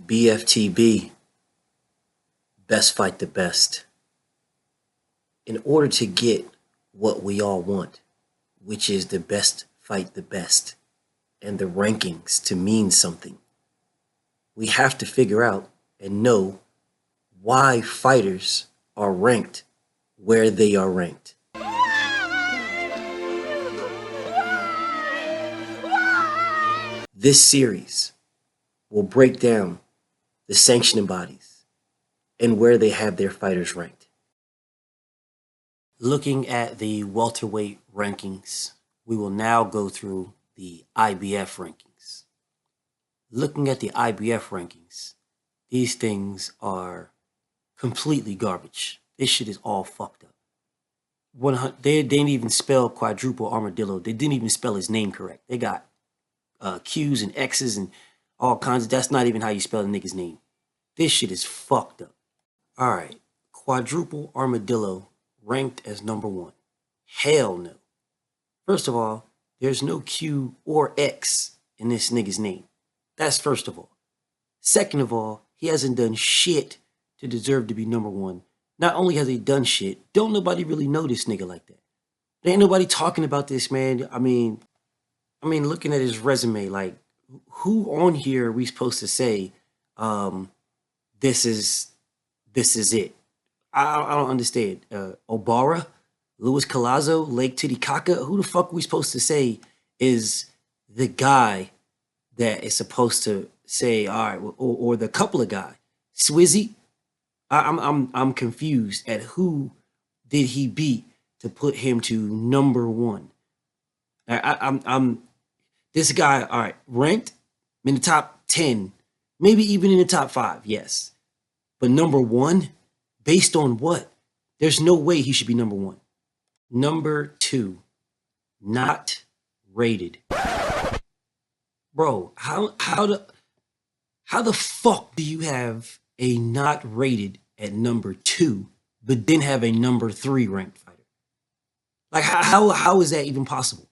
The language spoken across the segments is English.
BFTB, best fight the best. In order to get what we all want, which is the best fight the best, and the rankings to mean something, we have to figure out and know why fighters are ranked where they are ranked. This series will break down the sanctioning bodies and where they have their fighters ranked. Looking at the welterweight rankings, we will now go through the IBF rankings. Looking at the IBF rankings, these things are completely garbage. This shit is all fucked up. They didn't even spell quadruple armadillo. They didn't even spell his name correct. They got Q's and X's and all kinds of, that's not even how you spell a nigga's name. This shit is fucked up. All right, quadruple armadillo ranked as number 1. Hell no. First of all, there's no Q or X in this nigga's name. That's first of all. Second of all, he hasn't done shit to deserve to be number 1. Not only has he done shit, don't nobody really know this nigga like that. There ain't nobody talking about this, man. I mean, looking at his resume, like, who on here are we supposed to say, this is it? I don't understand. Obara, Luis Collazo, Lake Titicaca. Who the fuck are we supposed to say is the guy that is supposed to say, all right, or the couple of guy, Swizzy? I'm confused at who did he beat to put him to number 1. I'm this guy, all right, ranked in the top 10, maybe even in the top 5, yes. But number 1, based on what? There's no way he should be number 1. Number 2, not rated. Bro, how the fuck do you have a not rated at number 2, but then have a number 3 ranked fighter? Like, how is that even possible?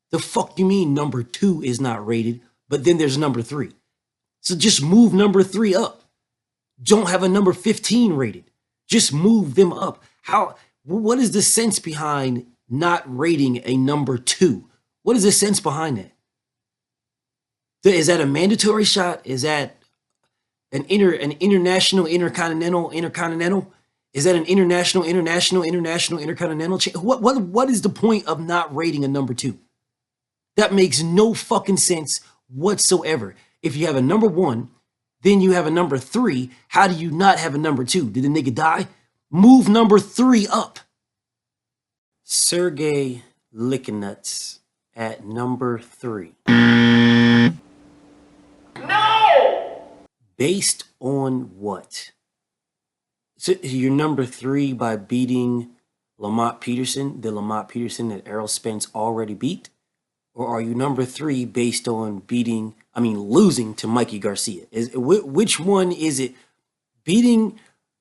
The fuck you mean number 2 is not rated, but then there's number 3? So just move number 3 up. Don't have a number 15 rated. Just move them up. What is the sense behind not rating a number 2? What is the sense behind that? Is that a mandatory shot? Is that an international, intercontinental? Is that an international, intercontinental? What is the point of not rating a number 2? That makes no fucking sense whatsoever. If you have a number 1, then you have a number 3. How do you not have a number 2? Did the nigga die? Move number 3 up. Sergey Lickenuts at number 3. No! Based on what? So you're number 3 by beating Lamont Peterson, the Lamont Peterson that Errol Spence already beat? Or are you number 3 based on losing to Mikey Garcia? Which one is it? Beating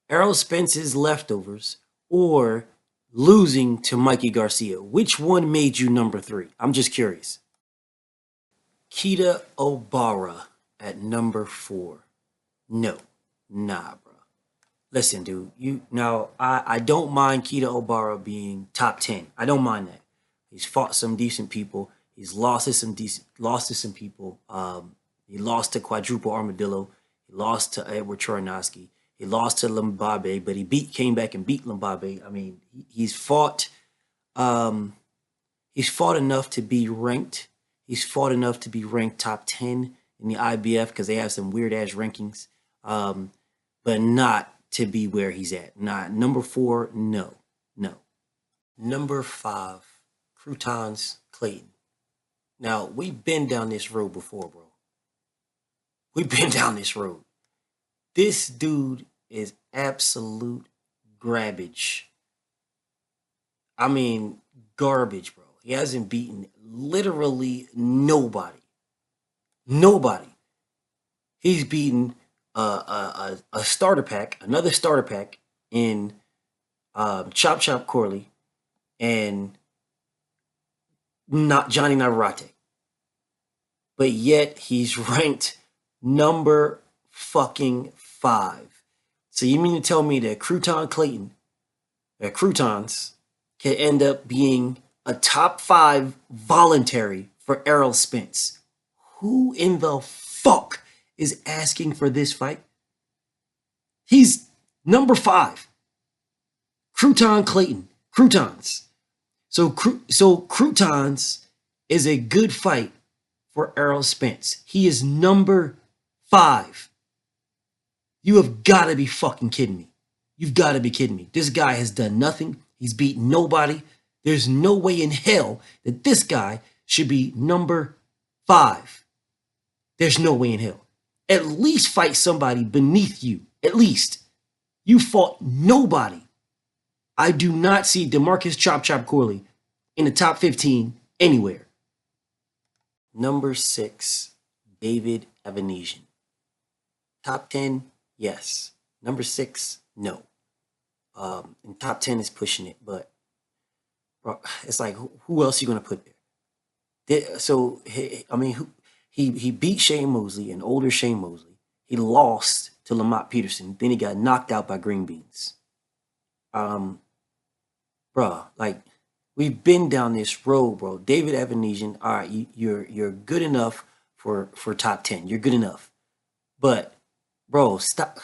Errol Spence's leftovers or losing to Mikey Garcia? Which one made you number 3? I'm just curious. Kita Obara at number 4. No, nah, bro. Listen, dude. I don't mind Kita Obara being top 10. I don't mind that. He's fought some decent people. He's lost to some people. He lost to Quadruple Armadillo. He lost to Edward Trojanowski. He lost to Limbabe, but he came back and beat Limbabe. I mean, he's fought enough to be ranked. He's fought enough to be ranked top 10 in the IBF because they have some weird ass rankings, but not to be where he's at. Not number 4. No. Number 5, Crouton Clayton. Now, we've been down this road before, bro. We've been down this road. This dude is absolute garbage. I mean, garbage, bro. He hasn't beaten literally nobody. Nobody. He's beaten a starter pack, another starter pack in Chop Chop Corley and not Johnny Navarrete. But yet he's ranked number fucking 5. So you mean to tell me that Crouton Clayton, that Croutons can end up being a top 5 voluntary for Errol Spence? Who in the fuck is asking for this fight? He's number 5. Crouton Clayton. Croutons. So Croutons is a good fight for Errol Spence. He is number 5. You have got to be fucking kidding me. You've got to be kidding me. This guy has done nothing. He's beaten nobody. There's no way in hell that this guy should be number 5. There's no way in hell. At least fight somebody beneath you. At least. You fought nobody. I do not see DeMarcus Chop Chop Corley in the top 15 anywhere. Number 6, David Avanesian. Top 10, yes. Number 6, no. And top 10 is pushing it, but bro, it's like, who else are you going to put there? So, I mean, he beat Shane Mosley, an older Shane Mosley. He lost to Lamont Peterson. Then he got knocked out by Green Beans. Bro, like, we've been down this road, bro. David Avanesian, all right, you're good enough for top 10. You're good enough. But, bro, stop.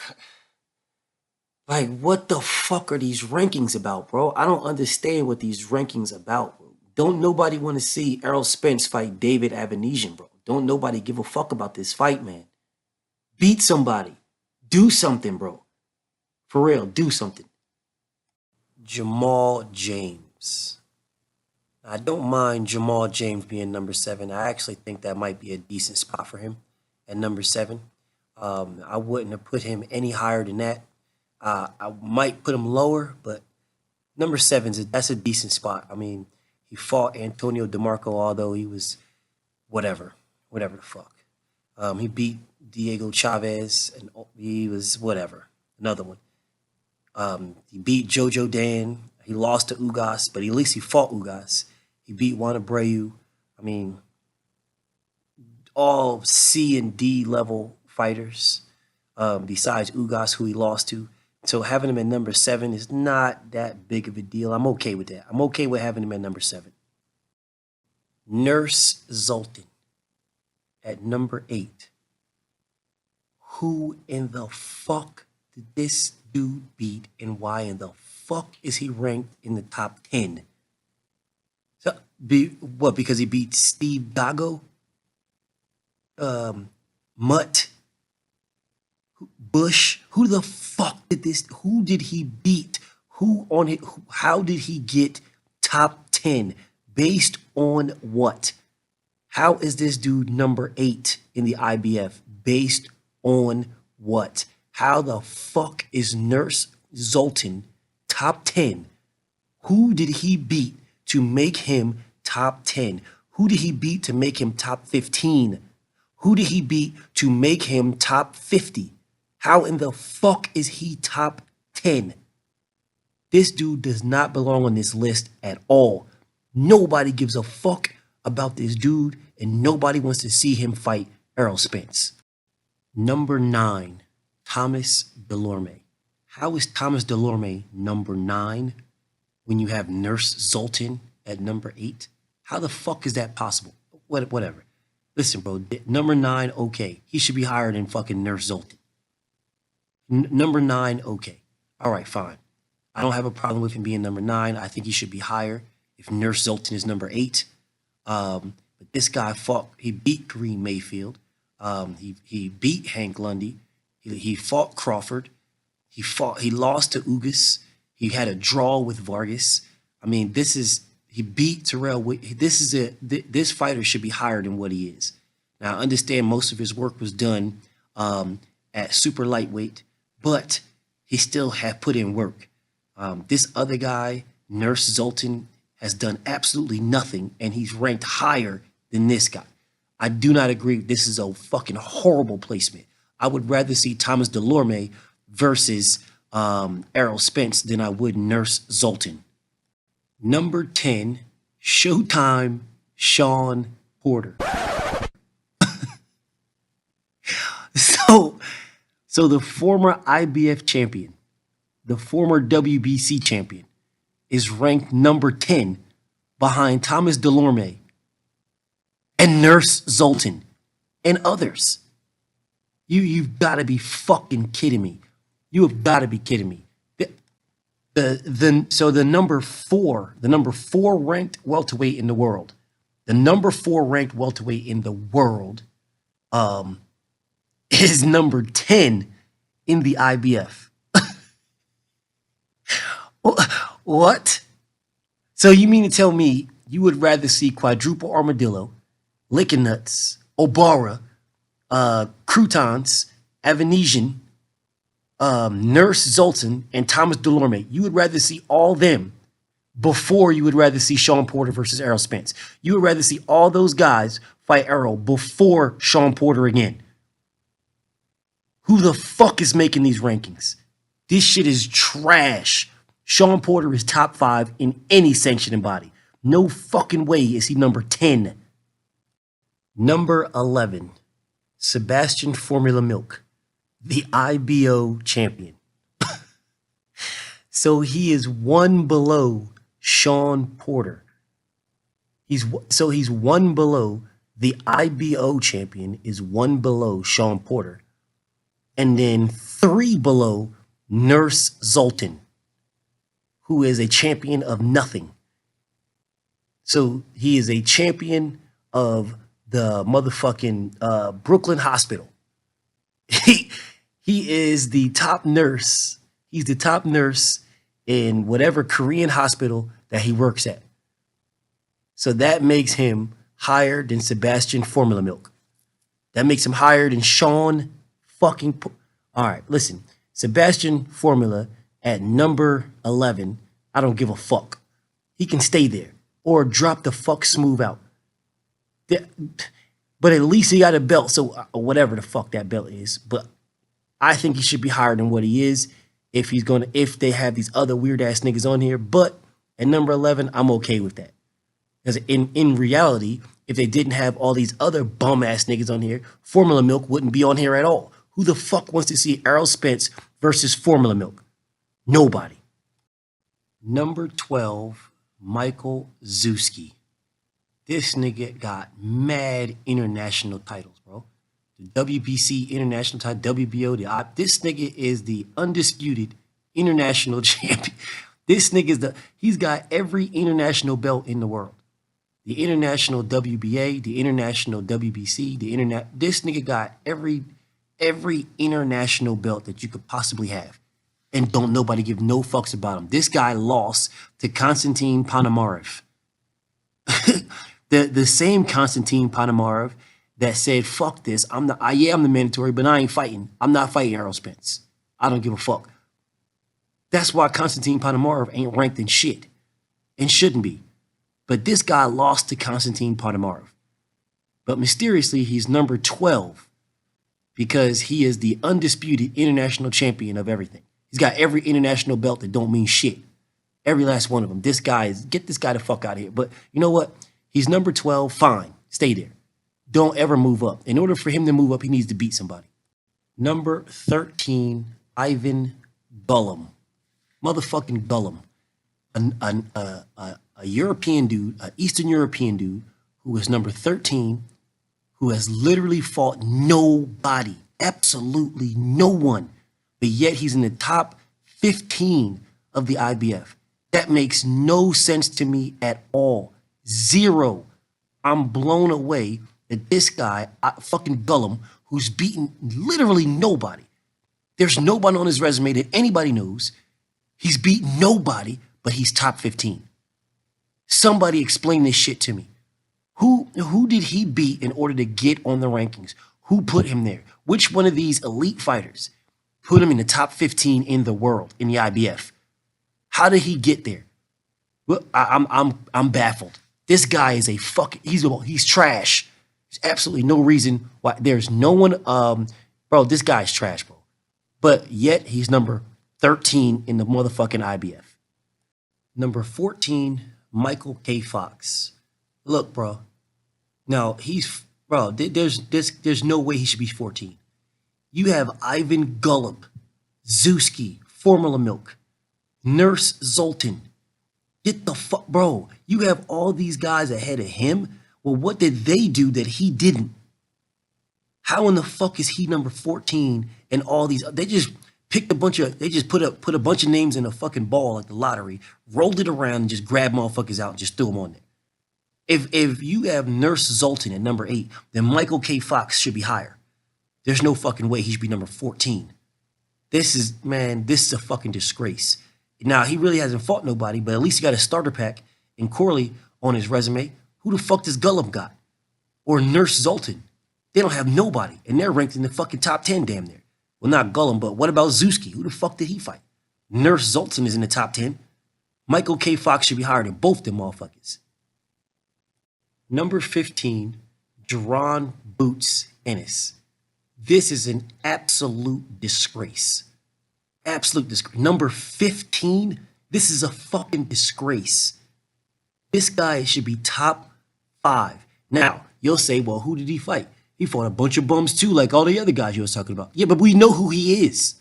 Like, what the fuck are these rankings about, bro? I don't understand what these rankings about, bro. Don't nobody want to see Errol Spence fight David Avanesian, bro. Don't nobody give a fuck about this fight, man. Beat somebody. Do something, bro. For real, do something. Jamal James. I don't mind Jamal James being number 7. I actually think that might be a decent spot for him at number 7. I wouldn't have put him any higher than that. I might put him lower, but number 7 that's a decent spot. I mean, he fought Antonio DeMarco, although he was whatever the fuck. He beat Diego Chavez, and he was whatever. Another one. He beat Jojo Dan. He lost to Ugas, but at least he fought Ugas. He beat Juan Abreu. I mean, all C and D level fighters, besides Ugas, who he lost to. So having him at number 7 is not that big of a deal. I'm okay with that. I'm okay with having him at number 7. Nurse Zoltan at number 8. Who in the fuck did this dude beat, and why in the fuck is he ranked in the top 10? So, because he beat Steve Dago? Mutt? Bush? Who the fuck did this? Who did he beat? Who on it? How did he get top 10? Based on what? How is this dude number 8 in the IBF? Based on what? How the fuck is Nurse Zoltan top 10? Who did he beat to make him top 10? Who did he beat to make him top 15? Who did he beat to make him top 50? How in the fuck is he top 10? This dude does not belong on this list at all. Nobody gives a fuck about this dude, and nobody wants to see him fight Errol Spence. Number 9, Thomas Delorme. How is Thomas Delorme number 9 when you have Nurse Zoltan at number 8? How the fuck is that possible? Whatever. Listen, bro, number 9, okay. He should be higher than fucking Nurse Zoltan. Number 9, okay. All right, fine. I don't have a problem with him being number 9. I think he should be higher if Nurse Zoltan is number 8. But this guy fought, he beat Kareem Mayfield. He beat Hank Lundy. He fought Crawford. He lost to Ugas. He had a draw with Vargas. I mean, he beat Terrell. This fighter should be higher than what he is. Now, I understand most of his work was done at super lightweight, but he still had put in work. This other guy, Nurse Zoltan, has done absolutely nothing, and he's ranked higher than this guy. I do not agree. This is a fucking horrible placement. I would rather see Thomas Delorme versus Errol Spence than I would Nurse Zoltan. Number 10, Showtime Sean Porter. So, So the former IBF champion, the former WBC champion, is ranked number 10 behind Thomas Delorme and Nurse Zoltan and others. You've got to be fucking kidding me. You have got to be kidding me. So the number four ranked welterweight in the world, the number 4 ranked welterweight in the world, is number 10 in the IBF. What? So you mean to tell me you would rather see Quadruple Armadillo, Lickin' Nuts, Obara, Croutons, Avanesian, Nurse Zoltan, and Thomas Delorme? You would rather see all them before you would rather see Sean Porter versus Errol Spence. You would rather see all those guys fight Errol before Sean Porter again. Who the fuck is making these rankings? This shit is trash. Sean Porter is top 5 in any sanctioning body. No fucking way is he number 10. Number 11, Sebastian Formula Milk, the IBO champion. So he is one below Sean Porter. He's one below the IBO champion, is one below Sean Porter, and then 3 below Nurse Zoltan, who is a champion of nothing. So he is a champion of the motherfucking Brooklyn Hospital. He is the top nurse. He's the top nurse in whatever Korean hospital that he works at. So that makes him higher than Sebastian Formula Milk. That makes him higher than Sean fucking. All right, listen. Sebastian Formula at number 11. I don't give a fuck. He can stay there or drop the fuck smooth out. But at least he got a belt, so whatever the fuck that belt is. But I think he should be higher than what he is if they have these other weird ass niggas on here. But at number 11, I'm okay with that. Because in reality, if they didn't have all these other bum ass niggas on here, Formula Milk wouldn't be on here at all. Who the fuck wants to see Errol Spence versus Formula Milk? Nobody. Number 12, Michael Zeus Key. This nigga got mad international titles, bro. The WBC international title, WBO, this nigga is the undisputed international champion. This nigga he's got every international belt in the world. The international WBA, the international WBC, this nigga got every international belt that you could possibly have. And don't nobody give no fucks about him. This guy lost to Konstantin Ponomarev. The same Konstantin Ponomarev that said, fuck this. I'm the mandatory, but I ain't fighting. I'm not fighting Errol Spence. I don't give a fuck. That's why Konstantin Ponomarev ain't ranked in shit and shouldn't be. But this guy lost to Konstantin Ponomarev. But mysteriously, he's number 12 because he is the undisputed international champion of everything. He's got every international belt that don't mean shit. Every last one of them. Get this guy the fuck out of here. But you know what? He's number 12. Fine. Stay there. Don't ever move up. In order for him to move up, he needs to beat somebody. Number 13, Ivan Gullum. Motherfucking Gullum. A European dude, an Eastern European dude, who is number 13, who has literally fought nobody, absolutely no one, but yet he's in the top 15 of the IBF. That makes no sense to me at all. Zero. I'm blown away that this guy, fucking Gullum, who's beaten literally nobody. There's nobody on his resume that anybody knows. He's beaten nobody, but he's top 15. Somebody explain this shit to me. Who did he beat in order to get on the rankings? Who put him there? Which one of these elite fighters put him in the top 15 in the world in the IBF? How did he get there? Well, I'm baffled. This guy is a fucking he's trash. There's absolutely no reason why. There's no one. Bro, this guy's trash, bro. But yet he's number 13 in the motherfucking IBF. Number 14, Michael K. Fox. Look, bro. Now there's no way he should be 14. You have Ivan Gullum, Zeus Key, Formula Milk, Nurse Zoltan. Get the fuck, bro. You have all these guys ahead of him. Well, what did they do that he didn't? How in the fuck is he number 14 and all these? They just picked they just put a bunch of names in a fucking ball like the lottery, rolled it around and just grabbed motherfuckers out and just threw them on there. If you have Nurse Zoltan at number 8, then Michael K. Fox should be higher. There's no fucking way he should be number 14. This is a fucking disgrace. Now, he really hasn't fought nobody, but at least he got a starter pack and Corley on his resume. Who the fuck does Gullum got? Or Nurse Zoltan? They don't have nobody, and they're ranked in the fucking top 10 damn near. Well, not Gullum, but what about Zeus Key? Who the fuck did he fight? Nurse Zoltan is in the top 10. Michael K. Fox should be higher than both them motherfuckers. Number 15, Crouton Boots Ennis. This is an absolute disgrace. Absolute disgrace. Number 15, this is a fucking disgrace. This guy should be top 5. Now, you'll say, well, who did he fight? He fought a bunch of bums too, like all the other guys you was talking about. Yeah, but we know who he is.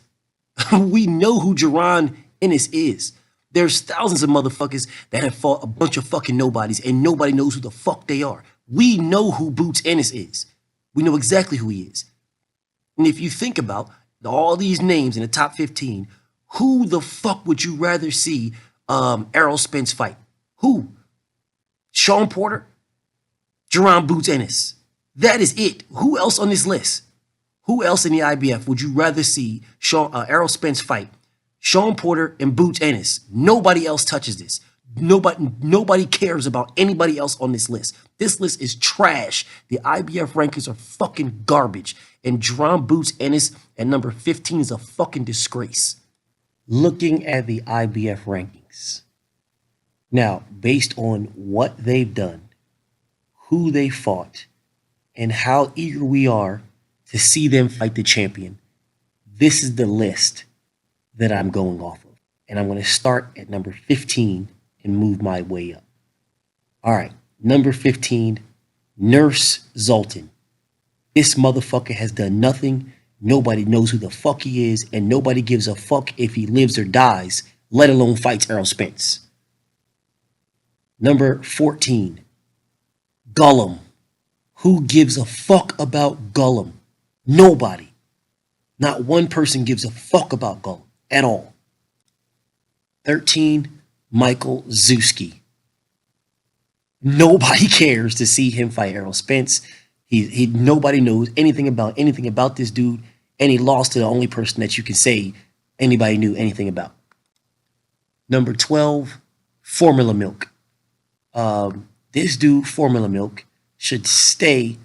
We know who Crouton Ennis is. There's thousands of motherfuckers that have fought a bunch of fucking nobodies, and nobody knows who the fuck they are. We know who Boots Ennis is. We know exactly who he is. And if you think about all these names in the top 15, who the fuck would you rather see Errol Spence fight? Who? Sean Porter? Crouton Boots Ennis. That is it. Who else on this list? Who else in the IBF would you rather see Errol Spence fight? Sean Porter and Boots Ennis. Nobody else touches this. Nobody cares about anybody else on this list. This list is trash. The IBF rankings are fucking garbage. And Crouton Boots Ennis at number 15 is a fucking disgrace. Looking at the IBF rankings. Now, based on what they've done, who they fought, and how eager we are to see them fight the champion, this is the list that I'm going off of. And I'm going to start at number 15 and move my way up. All right, number 15, Nurse Zoltan. This motherfucker has done nothing. Nobody knows who the fuck he is, and nobody gives a fuck if he lives or dies, let alone fights Errol Spence. Number 14, Gullum. Who gives a fuck about Gullum? Nobody. Not one person gives a fuck about Gullum at all. 13, Michael Zeus Key. Nobody cares to see him fight Errol Spence. Nobody knows anything about this dude, and he lost to the only person that you can say anybody knew anything about. Number 12, Formula Milk. This dude, Formula Milk, should stay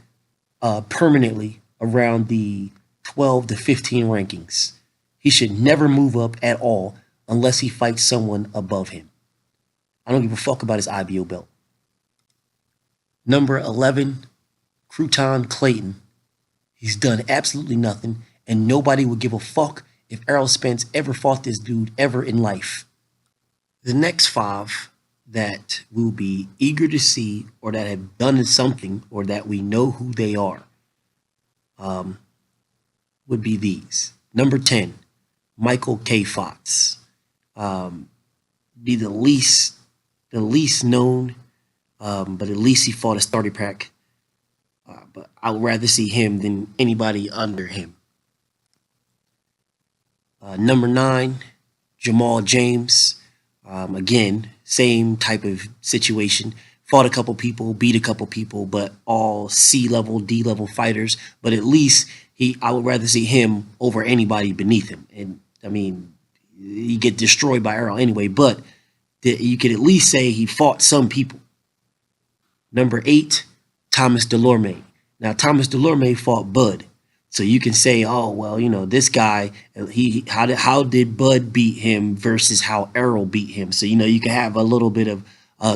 permanently around the 12 to 15 rankings. He should never move up at all unless he fights someone above him. I don't give a fuck about his IBO belt. Number 11, Crouton Clayton. He's done absolutely nothing, and nobody would give a fuck if Errol Spence ever fought this dude ever in life. The next 5 that we'll be eager to see, or that have done something, or that we know who they are, would be these. Number 10, Michael K. Fox. Be the least known, but at least he fought a starter pack. But I would rather see him than anybody under him. Number 9, Jamal James. Again, same type of situation. Fought a couple people, beat a couple people, but all C-level, D-level fighters. But at least I would rather see him over anybody beneath him. And I mean, he get destroyed by Errol anyway, but you could at least say he fought some people. Number 8, Thomas Delorme. Now, Thomas Delorme fought Bud. So you can say, oh, well, you know, this guy, how did Bud beat him versus how Errol beat him? So, you know, you can have a little bit of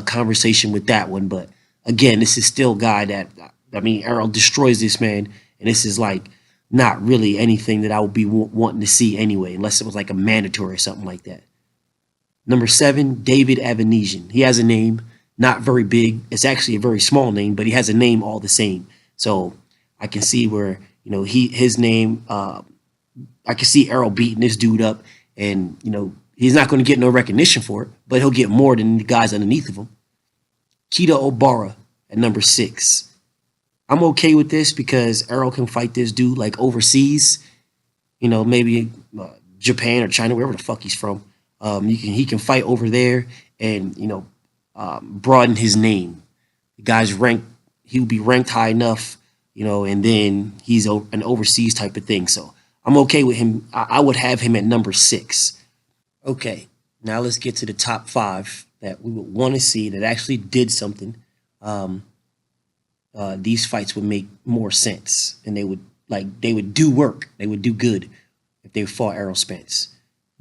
conversation with that one. But again, this is still a guy that, I mean, Errol destroys this man. And this is like not really anything that I would be wanting to see anyway, unless it was like a mandatory or something like that. Number 7, David Avanesian. He has a name, not very big. It's actually a very small name, but he has a name all the same. So I can see where, you know, his name I can see Errol beating this dude up, and he's not going to get no recognition for it, but he'll get more than the guys underneath of him. Keita Obara at number 6. I'm okay with this because Errol can fight this dude like overseas, maybe Japan or China, wherever the fuck he's from. He can fight over there and broaden his name. The guy's ranked. He'll be ranked high enough, and then he's an overseas type of thing. So I'm okay with him. I would have him at number 6. Okay, now let's get to the top 5 that we would want to see that actually did something. These fights would make more sense, and they would do work. They would do good if they fought Errol Spence.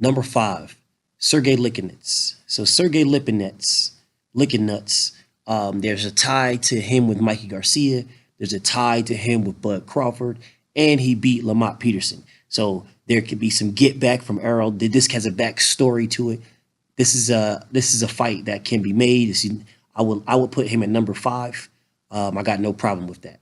Number 5, Sergey Licknets. So Sergey Licknets, there's a tie to him with Mikey Garcia. There's a tie to him with Bud Crawford, and he beat Lamont Peterson. So there could be some get back from Errol. This has a backstory to it. This is a fight that can be made. I would put him at number 5. I got no problem with that.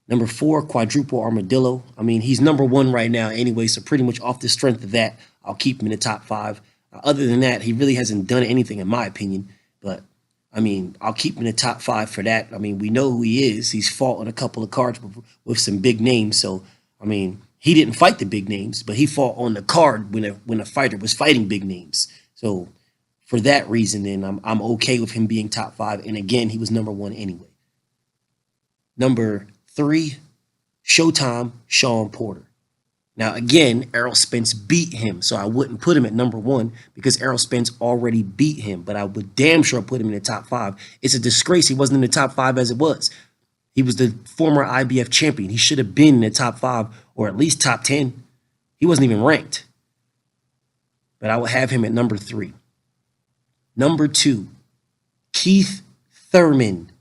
Number 4, Quadruple Armadillo. I mean, he's number 1 right now anyway, so pretty much off the strength of that, I'll keep him in the top 5. Other than that, he really hasn't done anything in my opinion, but I mean, I'll keep him in the top 5 for that. I mean, we know who he is. He's fought on a couple of cards with some big names, so I mean, he didn't fight the big names, but he fought on the card when a fighter was fighting big names. So for that reason, then I'm okay with him being top 5. And again, he was number 1 anyway. Number 3, Showtime Shawn Porter. Now, again, Errol Spence beat him, so I wouldn't put him at number 1 because Errol Spence already beat him, but I would damn sure put him in the top 5. It's a disgrace he wasn't in the top 5 as it was. He was the former IBF champion. He should have been in the top 5 or at least top 10. He wasn't even ranked. But I would have him at number 3. Number 2, Keith Thurman,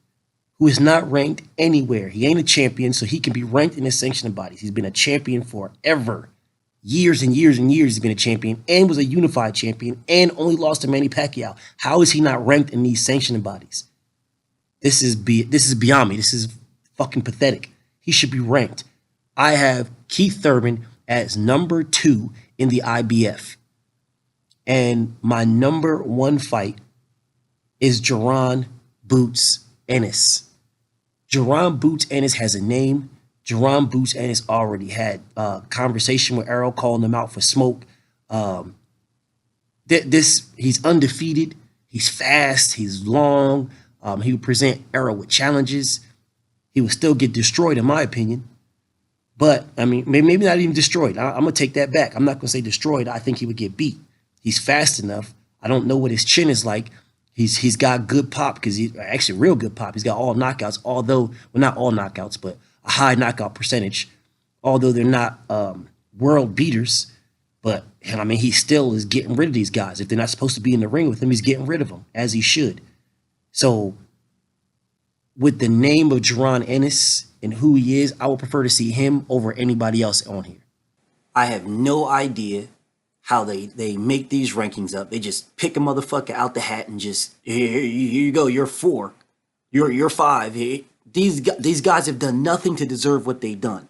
who is not ranked anywhere. He ain't a champion, so he can be ranked in the sanctioning bodies. He's been a champion forever. Years and years and years he's been a champion and was a unified champion and only lost to Manny Pacquiao. How is he not ranked in these sanctioning bodies? This is beyond me. This is fucking pathetic. He should be ranked. I have Keith Thurman as number 2 in the IBF. And my number 1 fight is Jaron Boots Ennis. Jaron Boots Ennis has a name. Jaron Boots Ennis already had a conversation with Errol, calling him out for smoke. He's undefeated. He's fast. He's long. He would present Errol with challenges. He would still get destroyed, in my opinion. But, I mean, maybe not even destroyed. I'm going to take that back. I'm not going to say destroyed. I think he would get beat. He's fast enough. I don't know what his chin is like. He's got good pop because he's actually real good pop. He's got all knockouts, although, well, not all knockouts, but a high knockout percentage. Although they're not world beaters. But, I mean, he still is getting rid of these guys. If they're not supposed to be in the ring with him, he's getting rid of them, as he should. So, with the name of Jaron Ennis and who he is, I would prefer to see him over anybody else on here. I have no idea how they make these rankings up. They just pick a motherfucker out the hat and just, here you go, you're 4. You're 5. These guys have done nothing to deserve what they've done,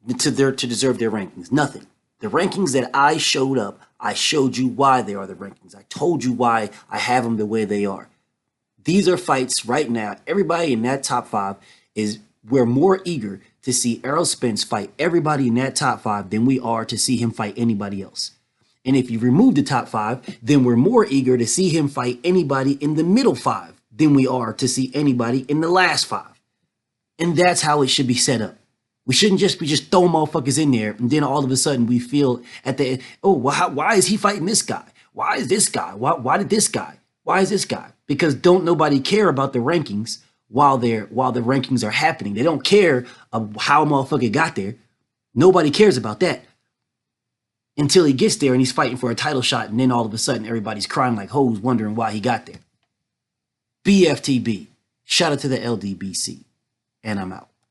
to deserve their rankings. Nothing. The rankings that I showed up, I showed you why they are the rankings. I told you why I have them the way they are. These are fights right now. Everybody in that top 5 we're more eager to see Errol Spence fight everybody in that top 5 than we are to see him fight anybody else. And if you remove the top 5, then we're more eager to see him fight anybody in the middle 5 than we are to see anybody in the last 5. And that's how it should be set up. We shouldn't just throw motherfuckers in there and then all of a sudden we feel at the end, oh, well, why is he fighting this guy? Why is this guy? Why did this guy? Why is this guy? Because don't nobody care about the rankings while the rankings are happening. They don't care of how a motherfucker got there. Nobody cares about that until he gets there and he's fighting for a title shot, and then all of a sudden everybody's crying like hoes wondering why he got there. Bftb. Shout out to the LDBC. And I'm out.